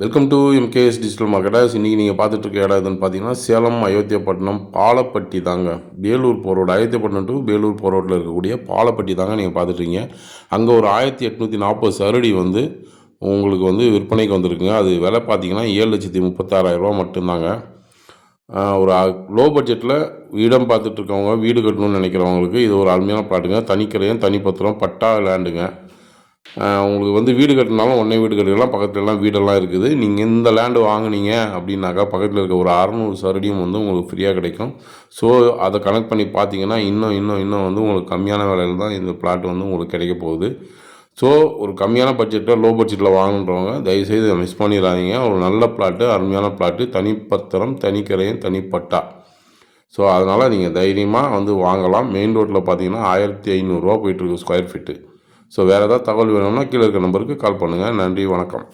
Welcome to MKS digital marketers. இன்றைக்கி நீங்கள் பார்த்துட்ருக்க இடம் எதுன்னு பார்த்தீங்கன்னா சேலம் அயோத்தியப்பட்டினம் பாலப்பட்டி தாங்க. வேலூர் போகிற ரோடு, அயோத்தியப்பட்டினம் டு வேலூர் போகிற ரோட்டில் இருக்கக்கூடிய பாலப்பட்டி தாங்க நீங்கள் பார்த்துட்ருக்கீங்க. அங்கே ஒரு 1840 சதுரடி வந்து உங்களுக்கு வந்து விற்பனைக்கு வந்திருக்குங்க. அது விலை பார்த்தீங்கன்னா 7,36,000 மட்டும்தாங்க. ஒரு லோ பட்ஜெட்டில் இடம் பார்த்துட்ருக்கவங்க, வீடு கட்டணும்னு நினைக்கிறவங்களுக்கு இது ஒரு அருமையான பிளாட்டுங்க. தனிக்கரையும் தனிப்பத்திரம் பட்டா லேண்டுங்க. உங்களுக்கு வந்து வீடு கட்டினாலும் ஒன்றே வீடு கட்டிக்கலாம், பக்கத்துலலாம் வீடெல்லாம் இருக்குது. நீங்கள் இந்த லேண்டு வாங்கினீங்க அப்படின்னாக்கா பக்கத்தில் இருக்க ஒரு 600 சதுரடியும் வந்து உங்களுக்கு ஃப்ரீயாக கிடைக்கும். ஸோ அதை கனெக்ட் பண்ணி பார்த்தீங்கன்னா இன்னும் வந்து உங்களுக்கு கம்மியான விலையில் தான் இந்த பிளாட் வந்து உங்களுக்கு கிடைக்க போகுது. ஸோ ஒரு கம்மியான பட்ஜெட்டில் லோ பட்ஜெட்டில் வாங்குன்றவங்க தயவுசெய்து மிஸ் பண்ணிடாதீங்க. ஒரு நல்ல பிளாட்டு, அருமையான பிளாட்டு, தனிப்பத்திரம், தனிக்கரையும் தனிப்பட்டா. ஸோ அதனால் நீங்கள் தைரியமாக வந்து வாங்கலாம். மெயின் ரோட்டில் பார்த்தீங்கன்னா 1,500 போயிட்டுருக்கு ஸ்கொயர் ஃபீட்டு. ஸோ வேறு ஏதாவது தகவல் வேணும்னா கீழே இருக்க நம்பருக்கு கால் பண்ணுங்கள். நன்றி, வணக்கம்.